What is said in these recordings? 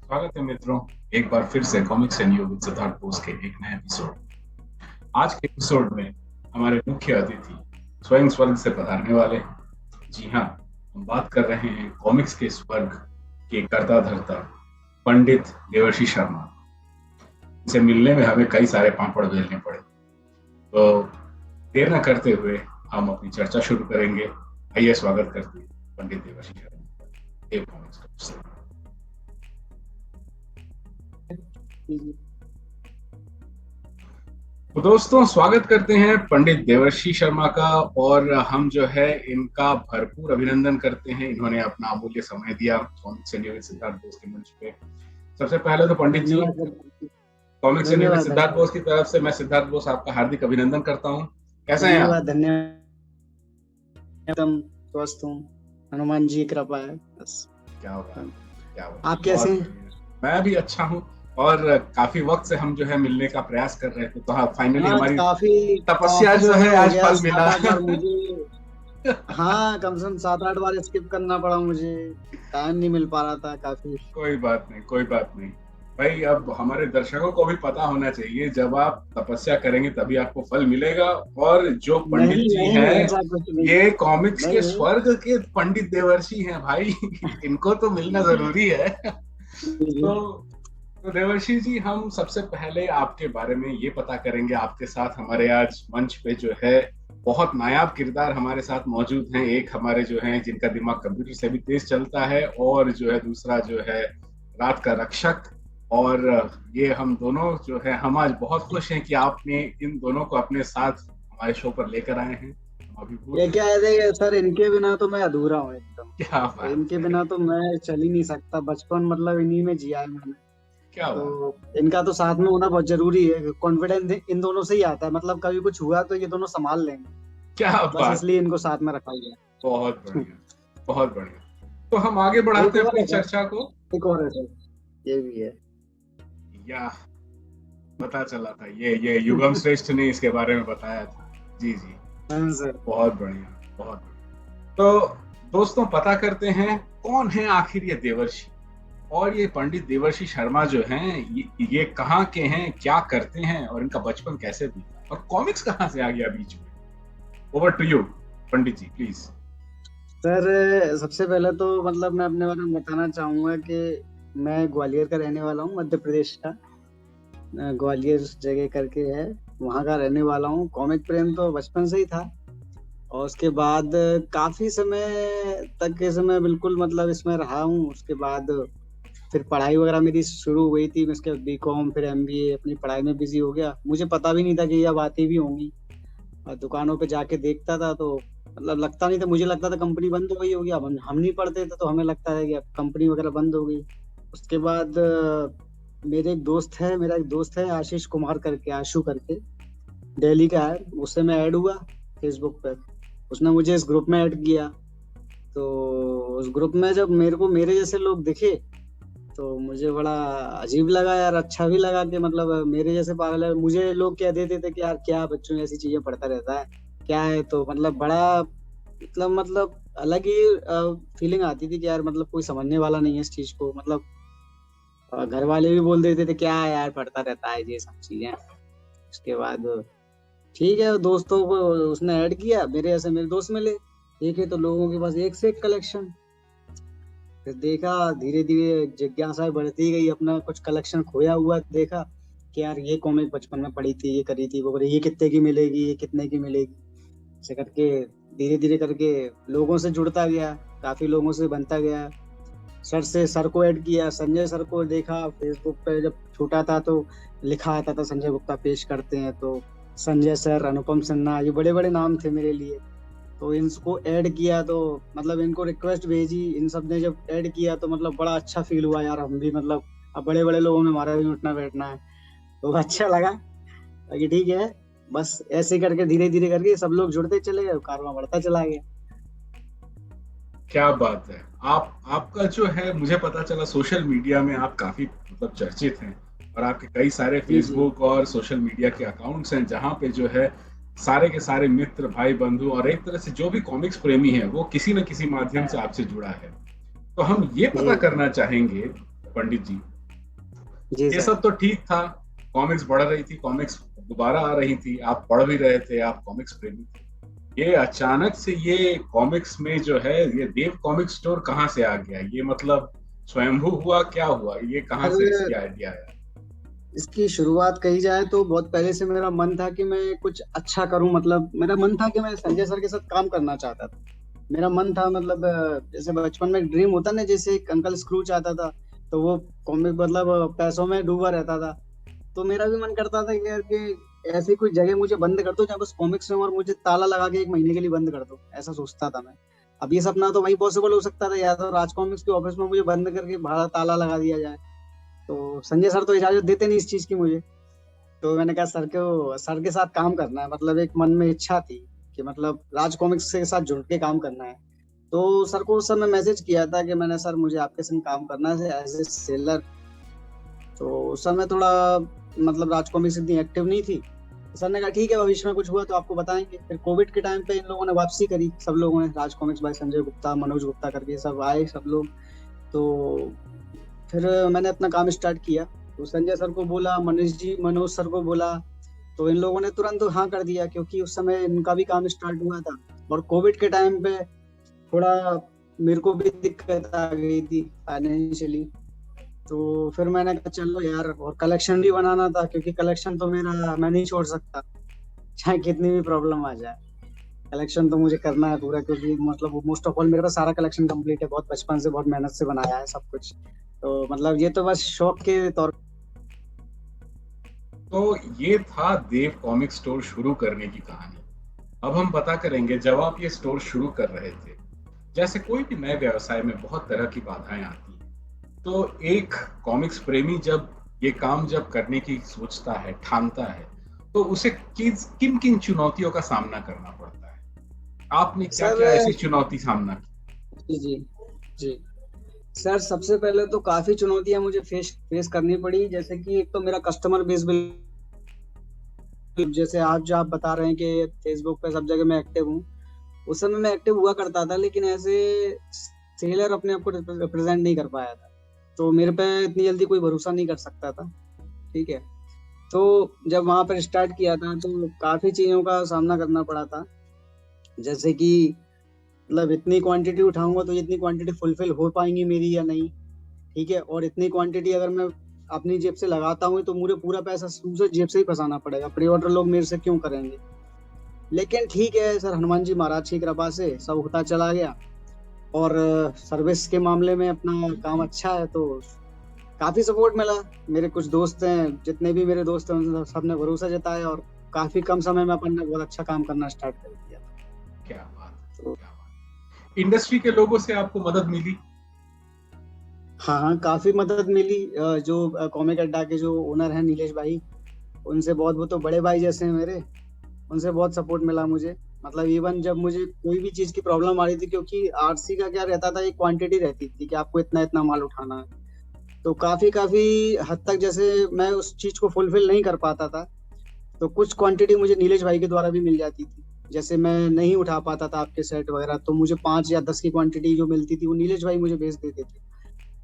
स्वागत है मित्रों, एक बार फिर से comics and you with Siddharth Bose के एक नए एपिसोड। आज के एपिसोड में हमारे मुख्य अतिथि स्वयं स्वर्ग से पधारने वाले हैं। जी हाँ, हम बात कर रहे हैं कॉमिक्स के स्वर्ग के कर्ता धर्ता पंडित देवर्षि शर्मा। इनसे मिलने में हमें कई सारे पापड़ बेलने पड़े, तो देर न करते हुए हम अपनी चर्चा शुरू करेंगे। आइए स्वागत करते हैं पंडित देवर्षि शर्मा देव कॉमिक्स का। तो दोस्तों, स्वागत करते हैं पंडित देवर्षि शर्मा का, और हम जो है इनका भरपूर अभिनंदन करते हैं। इन्होंने अपना अमूल्य समय दिया comics and you with Siddharth Bose के मंच पे। सबसे पहले तो Pandit ji, comics and you with Siddharth Bose की तरफ से मैं सिद्धार्थ बोस आपका हार्दिक अभिनंदन करता हूँ। कैसे हैं आप? धन्यवाद। एकदम स्वस्थ हूँ, हनुमान जी की कृपा है बस। क्या होगा, क्या होगा। आप कैसे हैं? मैं भी अच्छा हूँ, और काफी वक्त से हम जो है मिलने का प्रयास कर रहे थे, तो हाँ फाइनली हमारी तपस्या जो है आज फल मिला। मुझे हाँ कम से कम 7-8 बार स्किप करना पड़ा, मुझे टाइम नहीं मिल पा रहा था काफी। कोई बात नहीं, कोई बात नहीं भाई। अब हमारे दर्शकों को भी पता होना चाहिए, जब आप तपस्या करेंगे तभी आपको फल मिलेगा। और जो पंडित जी हैं, ये कॉमिक्स के स्वर्ग के पंडित देवर्षि हैं भाई। इनको तो मिलना जरूरी है। तो देवर्षि जी, हम सबसे पहले आपके बारे में ये पता करेंगे। आपके साथ हमारे आज मंच पे जो है बहुत नायाब किरदार हमारे साथ मौजूद हैं। एक हमारे जो हैं जिनका दिमाग कंप्यूटर से भी तेज चलता है, और जो है दूसरा जो है रात का रक्षक। और ये हम दोनों जो है, हम आज बहुत खुश हैं कि आपने इन दोनों को अपने साथ हमारे शो पर लेकर आए हैं। ये क्या है सर, इनके बिना तो मैं अधूरा हूँ एकदम। क्या बात, इनके बिना तो मैं चल ही नहीं सकता। बचपन मतलब इन्हीं में जिया है मैंने। क्या तो इनका तो साथ में होना बहुत जरूरी है। कॉन्फिडेंस इन दोनों से ही आता है, मतलब कभी कुछ हुआ तो ये दोनों संभाल लेंगे। क्या बात, इसलिए इनको साथ में रखा गया। बहुत बढ़िया, बहुत बढ़िया। तो हम आगे बढ़ाते हैं अपनी चर्चा को। एक और है, ये भी है या पता चला था, ये युगम श्रेष्ठ ने इसके बारे में बताया था। जी जी सर, बहुत बढ़िया, बहुत बढ़िया। तो दोस्तों, पता करते हैं कौन है आखिर ये देवर्षि, और ये पंडित देवर्षि शर्मा जो हैं, ये कहाँ के हैं, क्या करते हैं, और इनका बचपन कैसे बीता, और कॉमिक्स कहाँ से आ गया बीच में। Over to you Pandit ji, please. Sir सबसे पहले तो मतलब मैं अपने बारे में बताना चाहूंगा कि मैं ग्वालियर का रहने वाला हूँ, मध्य प्रदेश का। ग्वालियर जगह करके है, वहाँ का रहने वाला हूँ। कॉमिक प्रेम तो बचपन से ही था, और उसके बाद काफी समय तक मैं बिल्कुल मतलब इसमें रहा हूँ। उसके बाद फिर पढ़ाई वगैरह मेरी शुरू हो गई थी। मैं उसके बीकॉम फिर एमबीए अपनी पढ़ाई में बिजी हो गया। मुझे पता भी नहीं था कि ये अब आती भी होंगी, और दुकानों पे जाके देखता था तो मतलब लगता नहीं था। मुझे लगता था कंपनी बंद हो गई होगी। अब हम नहीं पढ़ते थे तो हमें लगता है कि अब कंपनी वगैरह बंद हो गई। उसके बाद मेरा एक दोस्त है आशीष कुमार करके, आशु करके, दिल्ली का है। उससे मैं ऐड हुआ फेसबुक पे। उसने मुझे इस ग्रुप में ऐड किया। तो उस ग्रुप में जब मेरे जैसे लोग दिखे तो मुझे बड़ा अजीब लगा यार। अच्छा भी लगा कि मतलब मेरे जैसे पागल है। मुझे लोग कह देते थे कि यार क्या बच्चों में ऐसी चीजें पढ़ता रहता है, क्या है। तो मतलब बड़ा मतलब अलग ही फीलिंग आती थी कि यार मतलब कोई समझने वाला नहीं है इस चीज को। मतलब घर वाले भी बोल देते थे क्या है यार पढ़ता रहता है ये सब चीजें। उसके बाद ठीक है, दोस्तों को उसने ऐड किया, मेरे दोस्त मिले। देखे तो लोगों के पास एक से एक कलेक्शन। फिर देखा धीरे धीरे जिज्ञासा बढ़ती गई, अपना कुछ कलेक्शन खोया हुआ देखा कि यार ये कॉमिक बचपन में पढ़ी थी, ये करी थी, वो करी, ये कितने की मिलेगी, ये कितने की मिलेगी। ऐसे करके धीरे धीरे करके लोगों से जुड़ता गया, काफी लोगों से बनता गया। सर को ऐड किया, संजय सर को देखा फेसबुक पे। जब छोटा था तो लिखा आता था संजय गुप्ता पेश करते हैं, तो संजय सर, अनुपम सिन्हा, ये बड़े बड़े नाम थे मेरे लिए। तो इनको ऐड किया, तो मतलब इनको रिक्वेस्ट भेजी। इन सब ने जब ऐड किया तो मतलब बड़ा अच्छा फील हुआ यार। हम भी मतलब अब बड़े बड़े लोगों में हमारा भी उठना बैठना है, तो अच्छा लगा। बाकी ठीक है, बस ऐसे करके धीरे धीरे करके सब लोग जुड़ते चले गए, कारवां बढ़ता चला गया। क्या बात है। आपका जो है, मुझे पता चला सोशल मीडिया में आप काफी मतलब चर्चित हैं, और आपके कई सारे फेसबुक और सोशल मीडिया के अकाउंट्स हैं, जहां पे जो है सारे के सारे मित्र, भाई, बंधु, और एक तरह से जो भी कॉमिक्स प्रेमी है वो किसी न किसी माध्यम से आपसे जुड़ा है। तो हम ये पता करना चाहेंगे पंडित जी जी ये सर। सब तो ठीक था, कॉमिक्स बढ़ रही थी, कॉमिक्स दोबारा आ रही थी, आप पढ़ भी रहे थे, आप कॉमिक्स प्रेमी थे। ये अचानक से ये कॉमिक्स में जो है ये देव कॉमिक स्टोर कहाँ से आ गया? ये मतलब स्वयंभू हुआ, क्या हुआ? ये कहाँ से सर इसकी आइडिया आया? इसकी शुरुआत कही जाए तो बहुत पहले से मेरा मन था कि मैं कुछ अच्छा करूं, मतलब मेरा मन था कि मैं संजय सर के साथ काम करना चाहता था। मेरा मन था, मतलब जैसे बचपन में एक ड्रीम होता ना, जैसे एक अंकल स्क्रूज आता था तो वो कॉमिक मतलब पैसों में डूबा रहता था। तो मेरा भी मन करता था कि यार कि ऐसी कोई जगह मुझे बंद कर दो जहाँ बस कॉमिक्स में, और मुझे ताला लगा के 1 महीने के लिए बंद कर दो, ऐसा सोचता था मैं। अब ये सपना तो वही पॉसिबल हो सकता था, या तो राज कॉमिक्स के ऑफिस में मुझे बंद करके बाहर ताला लगा दिया जाए। तो संजय सर तो इजाजत देते नहीं इस चीज की मुझे। तो मैंने कहा सर के साथ काम करना है, मतलब एक मन में इच्छा थी कि मतलब राज कॉमिक्स के साथ जुड़ के काम करना है। तो सर को उस समय मैसेज किया था कि मैंने, सर मुझे आपके संग काम करना है एज ए सेलर। तो उस समय थोड़ा मतलब राज कॉमिक्स इतनी एक्टिव नहीं थी। सर ने कहा ठीक है, भविष्य में कुछ हुआ तो आपको बताएंगे। फिर कोविड के टाइम पे इन लोगों ने वापसी करी, सब लोगों ने, राज कॉमिक्स बाय संजय गुप्ता, मनोज गुप्ता करके सब आए सब लोग। तो फिर मैंने अपना काम स्टार्ट किया। तो संजय सर को बोला, मनोज सर को बोला, तो इन लोगों ने तुरंत हाँ कर दिया, क्योंकि उस समय इनका भी काम स्टार्ट हुआ था। और कोविड के टाइम पे थोड़ा मेरे को भी दिक्कत आ गई थी फाइनेंशियली। तो फिर मैंने कहा चलो यार, और कलेक्शन भी बनाना था, क्योंकि कलेक्शन तो मेरा मैं नहीं छोड़ सकता चाहे कितनी भी प्रॉब्लम आ जाए। कलेक्शन तो मुझे करना है पूरा, क्योंकि मतलब मोस्ट ऑफ ऑल मेरे पास सारा कलेक्शन कंप्लीट है, बहुत बचपन से बहुत मेहनत से बनाया है सब कुछ। तो मतलब ये तो बस शौक के तौर। तो ये था देव कॉमिक स्टोर शुरू करने की कहानी। अब हम पता करेंगे, जब आप ये स्टोर शुरू कर रहे थे, जैसे कोई भी नए व्यवसाय में बहुत तरह की बाधाएं आती हैं, तो एक कॉमिक्स प्रेमी जब ये काम जब करने की सोचता है, ठानता है, तो उसे किन किन चुनौतियों का सामना करना पड़ता है? आपने क्या सर क्या ऐसी चुनौती सामना की? जी जी जी सर, सबसे पहले तो काफी चुनौतियां मुझे फेस फेस करनी पड़ी। जैसे कि एक तो मेरा कस्टमर बेस, जैसे आज जो आप बता रहे हैं कि फेसबुक पे सब जगह मैं एक्टिव हूँ, उस समय मैं एक्टिव हुआ करता था, लेकिन ऐसे सेलर अपने आप को रिप्रेजेंट नहीं कर पाया था। तो मेरे पे इतनी जल्दी कोई भरोसा नहीं कर सकता था। ठीक है। तो जब वहां पर स्टार्ट किया था तो काफी चीजों का सामना करना पड़ा था। जैसे कि मतलब इतनी क्वांटिटी उठाऊंगा तो इतनी क्वांटिटी फुलफिल हो पाएंगी मेरी या नहीं। ठीक है। और इतनी क्वांटिटी अगर मैं अपनी जेब से लगाता हूँ तो मुझे पूरा पैसा दूसरे जेब से ही फंसाना पड़ेगा, प्री ऑर्डर लोग मेरे से क्यों करेंगे। लेकिन ठीक है सर, हनुमान जी महाराज की कृपा से सब होता चला गया। और सर्विस के मामले में अपना काम अच्छा है, तो काफी सपोर्ट मिला। मेरे कुछ दोस्त हैं, जितने भी मेरे दोस्त हैं उन सबने भरोसा जताया, और काफी कम समय में अपन ने बहुत अच्छा काम करना स्टार्ट कर दिया। क्या बात है, तो क्या बात। इंडस्ट्री के लोगों से आपको मदद मिली? हाँ हाँ, काफी मदद मिली। जो कॉमिक अड्डा के जो ओनर हैं नीलेश भाई, उनसे बहुत, वो तो बड़े भाई जैसे हैं मेरे, उनसे बहुत सपोर्ट मिला मुझे। मतलब इवन जब मुझे कोई भी चीज की प्रॉब्लम आ रही थी, क्योंकि आरसी का क्या रहता था, एक क्वांटिटी रहती थी कि आपको इतना इतना माल उठाना है। तो काफी काफी हद तक जैसे मैं उस चीज को फुलफिल नहीं कर पाता था, तो कुछ क्वांटिटी मुझे नीलेश भाई के द्वारा भी मिल जाती थी। जैसे मैं नहीं उठा पाता था आपके सेट वगैरह, तो मुझे 5 या 10 की क्वांटिटी जो मिलती थी वो नीलेश भाई मुझे भेज देते थे।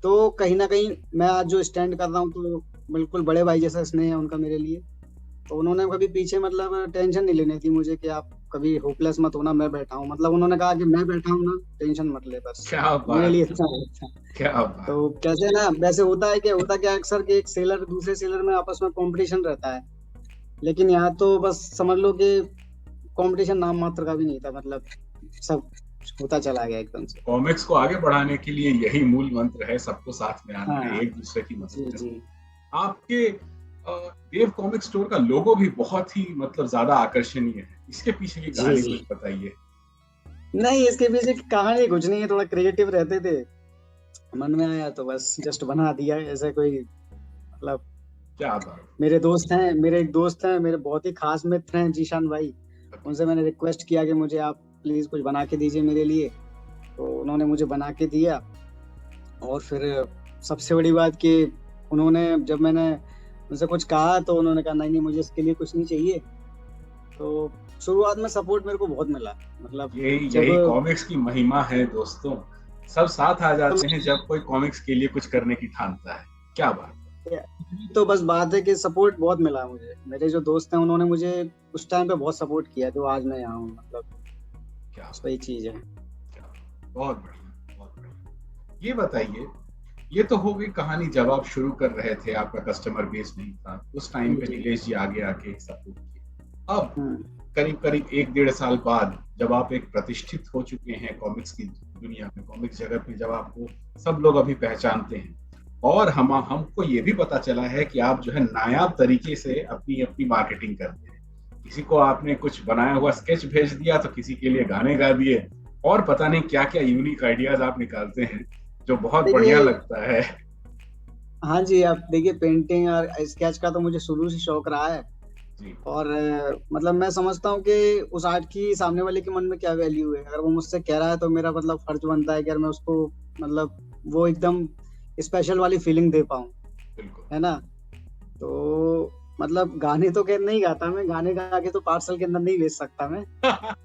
तो कहीं ना कहीं मैं आज जो स्टैंड कर रहा हूँ, तो बिल्कुल बड़े भाई जैसा स्नेह है उनका मेरे लिए। तो उन्होंने कभी पीछे मतलब टेंशन नहीं लेने दी मुझे कि आप कभी होपलेस मत होना, मैं बैठा हूँ। मतलब उन्होंने कहा कि मैं बैठा हूँ ना, टेंशन मत ले बस, क्या मेरे लिए बात है, इतना है, अच्छा। क्या बात। तो कैसे ना, वैसे होता क्या अक्सर कि एक सेलर दूसरे सेलर में आपस में कंपटीशन रहता है, लेकिन यहाँ तो बस समझ लो कि कंपटीशन नाम मात्र का भी नहीं था, मतलब सब होता चला गया एकदम से। कॉमिक्स को आगे बढ़ाने के लिए यही मूल मंत्र है, सबको साथ में आना है, हाँ एक दूसरे की जी मदद जी। करना। आपके देव कॉमिक स्टोर का लोगो भी बहुत ही मतलब ज्यादा आकर्षणीय है, इसके पीछे की जी कहानी जी। कुछ बताइए। नहीं, इसके पीछे की कहानी कुछ नहीं है, थोड़ा क्रिएटिव रहते थे, मन में आया तो बस जस्ट बना दिया। ऐसे कोई मतलब, क्या बात। मेरे एक दोस्त हैं, मेरे बहुत ही खास मित्र हैं, जीशान भाई। उनसे मैंने रिक्वेस्ट किया कि मुझे आप प्लीज कुछ बना के दीजिए मेरे लिए। तो उन्होंने मुझे बना के दिया। और फिर सबसे बड़ी बात कि उन्होंने, जब मैंने उनसे कुछ कहा तो उन्होंने कहा नहीं नहीं, मुझे इसके लिए कुछ नहीं चाहिए। तो शुरुआत में सपोर्ट मेरे को बहुत मिला, मतलब यही जब यही कॉमिक्स की महिमा है दोस्तों, सब साथ आ जाते हैं जब कोई कॉमिक्स के लिए कुछ करने की ठानता है। क्या बात। तो बस बात है कि सपोर्ट बहुत मिला मुझे, मेरे जो दोस्त हैं उन्होंने मुझे उस टाइम पे बहुत सपोर्ट किया, जो आज मैं यहाँ हूँ, मतलब क्या वही चीज है। क्या बहुत बढ़िया, बहुत बढ़िया। ये बताइए, ये तो हो गई कहानी जब आप शुरू कर रहे थे, आपका कस्टमर बेस नहीं था उस टाइम पे, जी। नीलेश जी आगे आके सपोर्ट किए। अब हम्म। करीब करीब 1-1.5 साल बाद जब आप एक प्रतिष्ठित हो चुके हैं कॉमिक्स की दुनिया में, कॉमिक्स जगत में, जब आपको सब लोग अभी पहचानते हैं, और हमको ये भी पता चला है कि आप जो है नायाब तरीके से अपनी अपनी मार्केटिंग करते हैं। किसी को आपने कुछ बनाया हुआ स्केच भेज दिया तो किसी के लिए गाने गा दिए, और पता नहीं क्या क्या यूनिक आइडियाज आप निकालते हैं जो बहुत बढ़िया देखिए, लगता है। हाँ जी, आप देखिए पेंटिंग और स्केच का तो मुझे शुरू से शौक रहा है। जी। और मतलब मैं समझता हूँ कि उस आर्ट की सामने वाले के मन में क्या वैल्यू है, अगर वो मुझसे कह रहा है तो मेरा मतलब फर्ज बनता है कि यार मैं उसको मतलब वो एकदम स्पेशल वाली फीलिंग दे पाऊँ, बिल्कुल। है ना। तो मतलब गाने तो खैर नहीं गाता मैं, गाने गा के तो पार्सल के अंदर नहीं भेज सकता मैं,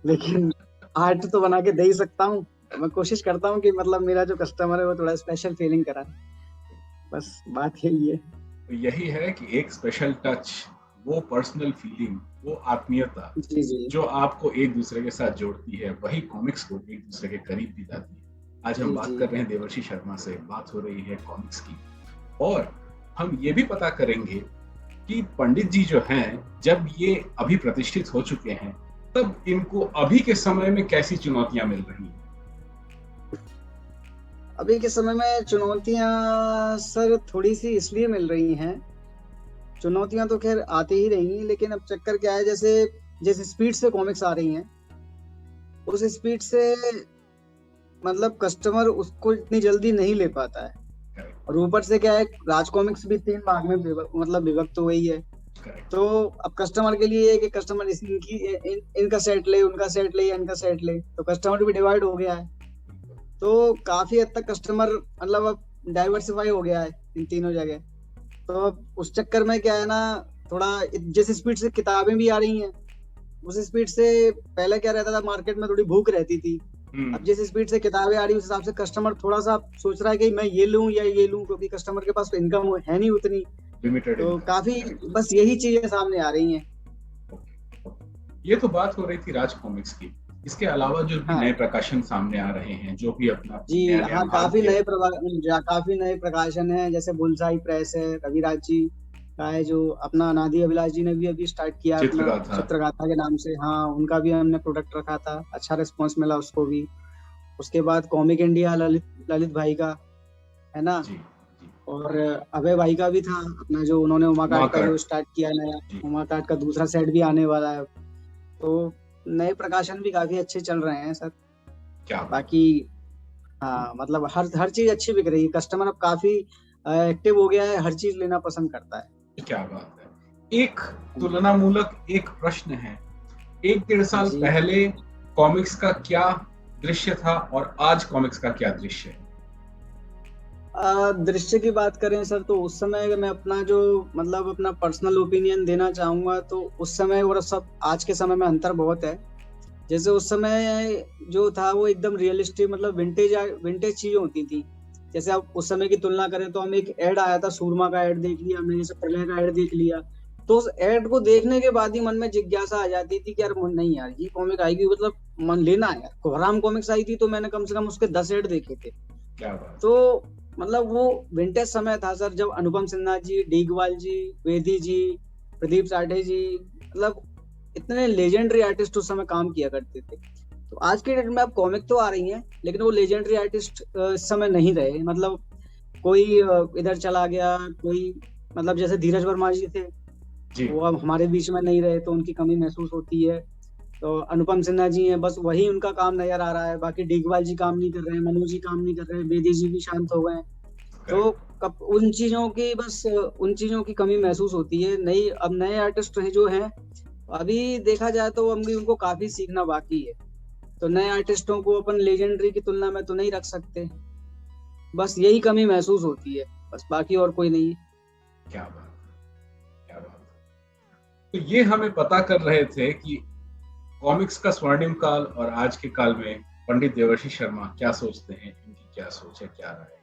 लेकिन आर्ट तो बना के दे ही सकता हूँ। मैं कोशिश करता हूँ कि मतलब मेरा जो कस्टमर है वो थोड़ा स्पेशल फीलिंग कराए, बस बात यही है। तो यही है कि एक स्पेशल टच, वो पर्सनल फीलिंग, वो आत्मीयता जी जी जो आपको एक दूसरे के साथ जोड़ती है, वही कॉमिक्स को एक दूसरे के करीब भी लाती है। आज हम जी बात जी। कर रहे हैं देवर्षि शर्मा से, बात हो रही है कॉमिक्स की, और हम ये भी पता करेंगे कि पंडित जी जो हैं, जब ये अभी प्रतिष्ठित हो चुके हैं, तब इनको अभी के समय में कैसी चुनौतियां मिल रही हैं। अभी के समय में चुनौतियां सर थोड़ी सी इसलिए मिल रही हैं, चुनौतियां तो खैर आती ही रहेंगी, लेकिन अब चक्कर क्या है, जैसे जिस स्पीड से कॉमिक्स आ रही हैं उस स्पीड से मतलब कस्टमर उसको इतनी जल्दी नहीं ले पाता है। करेक्ट। और ऊपर से क्या है, राज कॉमिक्स भी 3 भाग में मतलब विभक्त हो गई है। करेक्ट। तो अब कस्टमर के लिए है कि कस्टमर इनका सेट ले, उनका सेट ले या इनका सेट ले, तो कस्टमर भी डिवाइड हो गया है। तो काफी हद तक कस्टमर मतलब अब डाइवर्सिफाई हो गया है इन तीनों जगह। तो अब उस चक्कर में क्या है ना, थोड़ा जिस स्पीड से किताबें भी आ रही हैं उस स्पीड से पहले क्या रहता था, मार्केट में थोड़ी भूख रहती थी। अब जिस स्पीड से किताबें आ रही उस हिसाब से कस्टमर थोड़ा सा सोच रहा है कि मैं ये लूं या ये लूं, क्योंकि कस्टमर के पास तो इनकम है नहीं उतनी। लिमिटेड तो इनकम। काफी बस यही चीजें सामने आ रही हैं। ये तो बात हो रही थी राज कॉमिक्स की। इसके अलावा जो भी नए हाँ प्रकाशन सामने आ रहे हैं, जो भी अपना जी। नया नया हाँ, भाग्य। काफी नए प्रकाशन है, जैसे बुलसाई प्रेस है, रविराज जी का है, जो अपना अनादि अभिलाष जी ने भी अभी स्टार्ट किया अपना चित्रगाथा। चित्रगाथा के नाम से। हाँ, उनका भी हमने प्रोडक्ट रखा था, अच्छा रिस्पॉन्स मिला उसको भी। उसके बाद कॉमिक इंडिया ललित ललित भाई का, है ना। जी। जी। और अभय भाई का भी था अपना, जो उन्होंने उमा माँ कार्ड का जो कार्ड। स्टार्ट किया नया। जी। उमा कार्ड का दूसरा सेट भी आने वाला है। तो नए प्रकाशन भी काफी अच्छे चल रहे हैं सर। क्या बात बाकी हाँ, मतलब हर हर चीज अच्छी बिक रही है, कस्टमर अब काफी एक्टिव हो गया है, हर चीज लेना पसंद करता है। है, क्या बात है। एक तुलनामूलक एक प्रश्न है, 1-1.5 साल जी। पहले कॉमिक्स का क्या दृश्य था और आज कॉमिक्स का क्या दृश्य है। दृश्य की बात करें सर, तो उस समय अगर मैं अपना जो मतलब अपना पर्सनल ओपिनियन देना चाहूंगा, तो उस समय और सब आज के समय में अंतर बहुत है। जैसे उस समय जो था वो एकदम रियलिस्टिक, मतलब विंटेज चीजें होती थी। जैसे आप उस समय की तुलना करें तो हम एक ऐड आया था, सूरमा का ऐड देख लिया हमने, जैसे प्रलय का ऐड देख लिया, तो उस ऐड को देखने के बाद ही मन में जिज्ञासा आ जाती थी कि यार नहीं यार, ये कॉमिक आएगी, मतलब मन लेना है यार। कोहराम कॉमिक्स आई थी तो मैंने कम से कम उसके 10 ऐड देखे थे। क्या बात। तो मतलब वो विंटेज समय था सर, जब अनुपम सिन्हा जी, डीगवाल जी, वेदी जी, प्रदीप साठे जी, मतलब इतने लेजेंडरी आर्टिस्ट उस समय काम किया करते थे। तो आज के डेट में अब कॉमिक तो आ रही हैं, लेकिन वो लेजेंडरी आर्टिस्ट इस समय नहीं रहे। मतलब कोई इधर चला गया, कोई मतलब जैसे धीरज वर्मा जी थे, जी। वो अब हमारे बीच में नहीं रहे, तो उनकी कमी महसूस होती है। तो अनुपम सिन्हा जी हैं, बस वही उनका काम नजर आ रहा है, बाकी डीगवाल जी काम नहीं कर रहे हैं, मनु जी काम नहीं कर रहे हैं, बेदी जी भी शांत हो गए हैं। तो करेक्ट। कब उन चीजों की कमी महसूस होती है। नई अब नए आर्टिस्ट जो हैं, अभी देखा जाए तो अभी उनको काफी सीखना बाकी है। तो नए आर्टिस्टों को अपन लेजेंडरी की तुलना में तो नहीं रख सकते, बस यही कमी महसूस होती है, बस बाकी और कोई नहीं है। क्या बात, क्या बात। तो ये हमें पता कर रहे थे कि कॉमिक्स का स्वर्णिम काल और आज के काल में पंडित देवर्षि शर्मा क्या सोचते हैं, इनकी क्या सोच है, क्या राय है।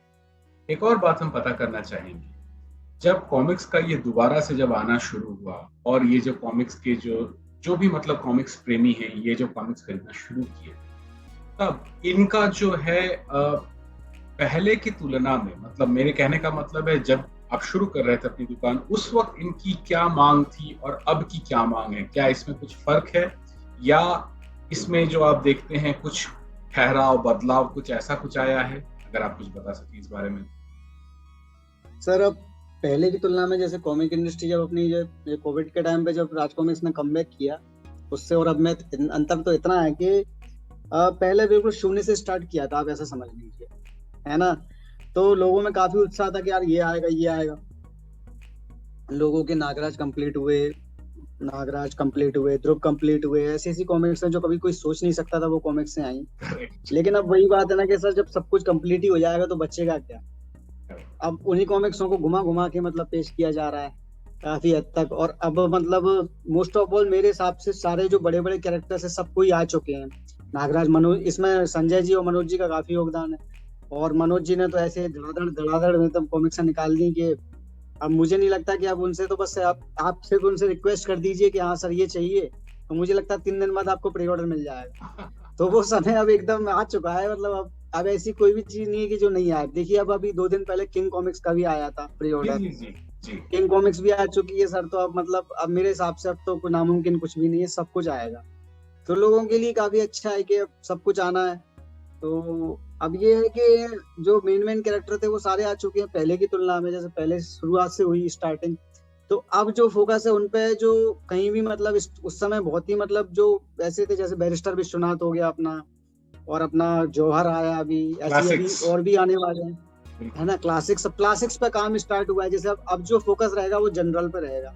एक और बात हम पता करना चाहेंगे जब कॉमिक्स का ये दोबारा से जब आना शुरू हुआ और ये जो कॉमिक्स के जो जो भी मतलब कॉमिक्स प्रेमी हैं ये जो कॉमिक्स खरीदना शुरू किए, तब इनका जो है पहले की तुलना में, मतलब मेरे कहने का मतलब है जब आप शुरू कर रहे थे अपनी दुकान उस वक्त इनकी क्या मांग थी और अब की क्या मांग है, क्या इसमें कुछ फर्क है या इसमें जो आप देखते हैं कुछ ठहराव बदलाव कुछ ऐसा कुछ आया है? अगर आप कुछ बता सकें इस बारे में। सर अब पहले की तुलना में जैसे कॉमिक इंडस्ट्री जब अपनी जो कोविड के टाइम पे जब राज कॉमिक्स ने कमबैक किया, उससे और अब में अंतर तो इतना है कि पहले बिल्कुल शून्य से स्टार्ट किया था, आप ऐसा समझ लीजिए, है ना। तो लोगों में काफी उत्साह था कि यार ये आएगा ये आएगा। लोगों के नागराज कंप्लीट हुए, ध्रुव कंप्लीट हुए, ऐसी ऐसी कॉमिक्स हैं जो कभी कोई सोच नहीं सकता था वो कॉमिक्स से आई। लेकिन अब वही बात है ना कि सर जब सब कुछ कंप्लीट ही हो जाएगा तो बचेगा क्या। अब उन्हीं कॉमिक्सों को घुमा घुमा के मतलब पेश किया जा रहा है काफी हद तक। और अब मतलब मोस्ट ऑफ ऑल मेरे हिसाब से सारे जो बड़े बड़े कैरेक्टर्स है सब कोई आ चुके हैं। नागराज, मनोज, इसमें संजय जी और मनोज जी का काफी योगदान है। और मनोज जी ने तो ऐसे धड़ाधड़ मतलब कॉमिक्स निकाल दी कि अब मुझे नहीं लगता कि आप उनसे तो बस आप सिर्फ उनसे रिक्वेस्ट कर दीजिए कि हाँ सर ये चाहिए, तो मुझे लगता है 3 दिन बाद आपको प्री ऑर्डर मिल जाएगा। तो वो समय अब एकदम आ चुका है। मतलब अब ऐसी कोई भी चीज नहीं है कि जो नहीं आए। देखिए अब अभी 2 दिन पहले किंग कॉमिक्स का भी आया था प्री ऑर्डर। किंग कॉमिक्स भी आ चुकी है सर। तो अब मतलब अब मेरे हिसाब से अब तो नामुमकिन कुछ भी नहीं है, सब कुछ आएगा। तो लोगों के लिए काफी अच्छा है कि अब सब कुछ आना है। तो अब ये है कि जो मेन कैरेक्टर थे वो सारे आ चुके हैं पहले की तुलना में। जैसे पहले शुरुआत से हुई स्टार्टिंग, तो अब जो फोकस है उन पे जो कहीं भी मतलब उस समय बहुत ही मतलब जो ऐसे थे, जैसे बैरिस्टर विश्वनाथ हो गया अपना, और अपना जौहर आया अभी, ऐसी अभी और भी आने वाले हैं, है ना। क्लासिक्स पे काम स्टार्ट हुआ है। जैसे अब जो फोकस रहेगा वो जनरल पे रहेगा।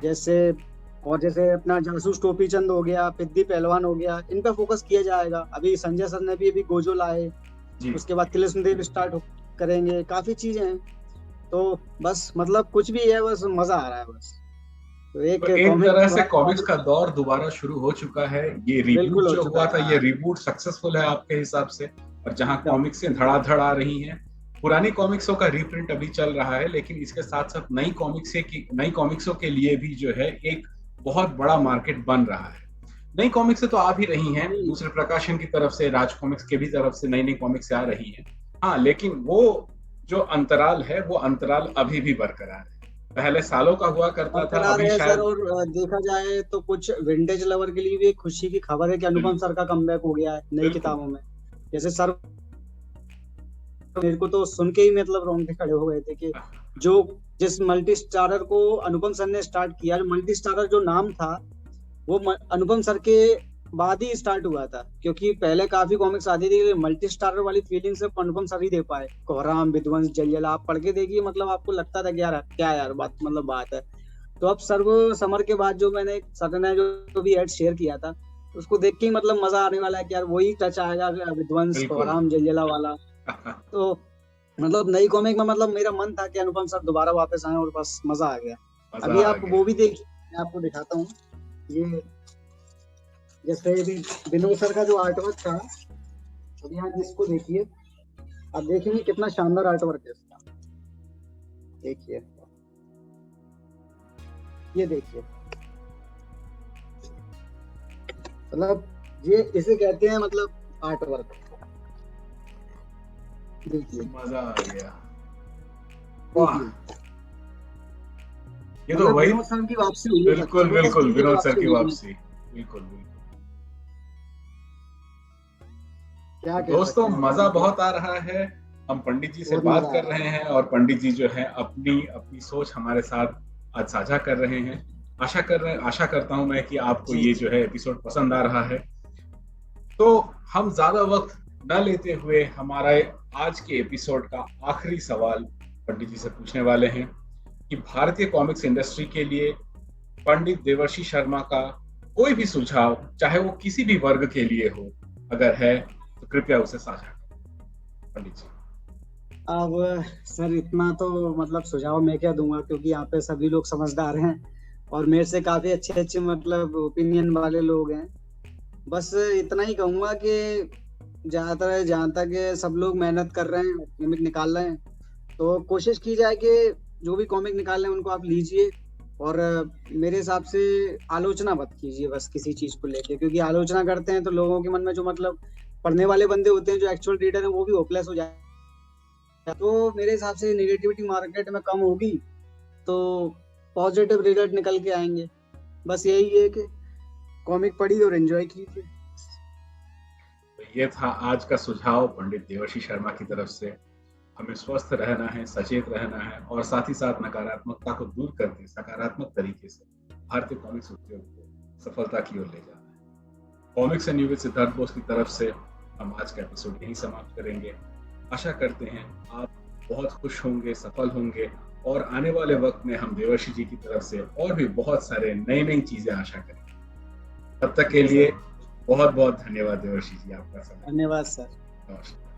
जैसे और जैसे अपना जासूस टोपी चंद हो गया, पिद्दी पहलवान हो गया, इन पे फोकस किया जाएगा। अभी संजय सर ने भी अभी गोजो लाए, उसके बाद तिलिस्म देव स्टार्ट करेंगे, काफी चीजें हैं। तो बस मतलब कुछ भी है, बस मजा आ रहा है बस। तो एक तरह से कॉमिक्स का दौर दोबारा शुरू हो चुका है। ये रिबूट जो हुआ था, ये रिबूट सक्सेसफुल है आपके हिसाब से? और जहां कॉमिक्स धड़ाधड़ आ रही हैं, पुरानी कॉमिक्सों का रीप्रिंट अभी चल रहा है, लेकिन इसके साथ साथ नई कॉमिक्सों के लिए भी जो है एक बहुत बड़ा मार्केट बन रहा है। नई कॉमिक्स तो आ भी रही हैं, दूसरे प्रकाशन की तरफ से, राज कॉमिक्स के भी तरफ से नई नई कॉमिक्स आ रही हैं। हाँ, लेकिन वो जो अंतराल है वो अंतराल अभी भी बरकरार है। पहले सालों का हुआ करता था, अभी शायद। सर और देखा जाए तो कुछ विंटेज लवर के लिए भी एक खुशी की खबर है कि अनुपम सर का कमबैक हो गया है नई किताबों में। जैसे सर मेरे को तो सुन के ही मतलब रोंगटे खड़े हो गए थे कि जो जिस मल्टी स्टारर को अनुपम सर ने स्टार्ट किया, मल्टी स्टारर जो नाम था वो अनुपम सर के बाद ही स्टार्ट हुआ था। क्योंकि पहले काफी कॉमिक्स आती थी, मल्टी स्टारर वाली फीलिंग सिर्फ अनुपम सर ही दे पाए। कोहराम, विध्वंस, जलजला आप पढ़ के देखिए, मतलब आपको लगता था कि यार क्या यार बात है। तो अब सर्व समर के बाद जो मैंने सर ने जो भी एड शेयर किया था, उसको देख के ही मतलब मजा आने वाला है कि यार वही टच आएगा विध्वंस, कोहराम, जलजला वाला। तो मतलब नई कॉमिक में मतलब मेरा मन था कि अनुपम सर दोबारा वापस आए, और बस मजा आ गया। अभी आप वो भी देखिए, मैं आपको दिखाता हूँ। ये जैसे विनोद सर का जो आर्टवर्क था, अभी यहाँ जिसको देखिए, आप देखेंगे कितना शानदार आर्टवर्क है इसका। देखिए, ये देखिए, मतलब ये इसे कहते हैं मतलब आर्टवर्क। देखिए, मजा आ गया। वाह, ये तो वही विनोद सर की वापसी हुई है। बिल्कुल विनोद सर की वापसी, बिल्कुल। दोस्तों, मजा बहुत आ रहा है। हम पंडित जी से बात कर रहे हैं और पंडित जी जो है अपनी सोच हमारे साथ आज साझा कर रहे हैं। आशा करता हूं मैं कि आपको ये जो है एपिसोड पसंद आ रहा है। तो हम ज्यादा वक्त न लेते हुए हमारा आज के एपिसोड का आखिरी सवाल पंडित जी से पूछने वाले हैं कि भारतीय कॉमिक्स इंडस्ट्री के लिए पंडित देवर्षि शर्मा का कोई भी सुझाव, चाहे वो किसी भी वर्ग के लिए हो, अगर है तो कृपया उसे साझा करें पंडित जी। अब सर इतना तो मतलब सुझाव मैं क्या दूंगा, क्योंकि यहाँ पे सभी लोग समझदार हैं और मेरे से काफी अच्छे मतलब ओपिनियन वाले लोग हैं। बस इतना ही कहूंगा कि जहाँ तक सब लोग मेहनत कर रहे हैं, लिमिट निकाल रहे हैं, तो कोशिश की जाए कि जो भी कॉमिक निकाल रहे हैं उनको आप लीजिए, और मेरे हिसाब से आलोचना मत कीजिए बस किसी चीज को लेके, क्योंकि आलोचना करते हैं तो लोगों के मन में जो मतलब पढ़ने वाले बंदे होते हैं, जो एक्चुअल रीडर है, वो भी होपलेस हो जाए। तो मेरे हिसाब से नेगेटिविटी मार्केट में कम होगी तो पॉजिटिव रिजल्ट निकल के आएंगे। बस यही है कि कॉमिक पढ़िए और एंजॉय कीजिए। तो ये था आज का सुझाव पंडित देवर्षि शर्मा की तरफ से। हमें स्वस्थ रहना है, सचेत रहना है और साथ ही साथ नकारात्मकता को दूर करके सकारात्मक तरीके से भारतीय कॉमिक्स उद्योग को सफलता की ओर ले जाना है। Comics and you with Siddharth Bose की तरफ से हम आज का एपिसोड यहीं समाप्त करेंगे। आशा करते हैं आप बहुत खुश होंगे, सफल होंगे और आने वाले वक्त में हम देवर्षि जी की तरफ से और भी बहुत सारे नई नई चीजें आशा करेंगे। तब तक के लिए बहुत बहुत धन्यवाद देवर्षि जी, आपका समय। धन्यवाद सर। नमस्कार।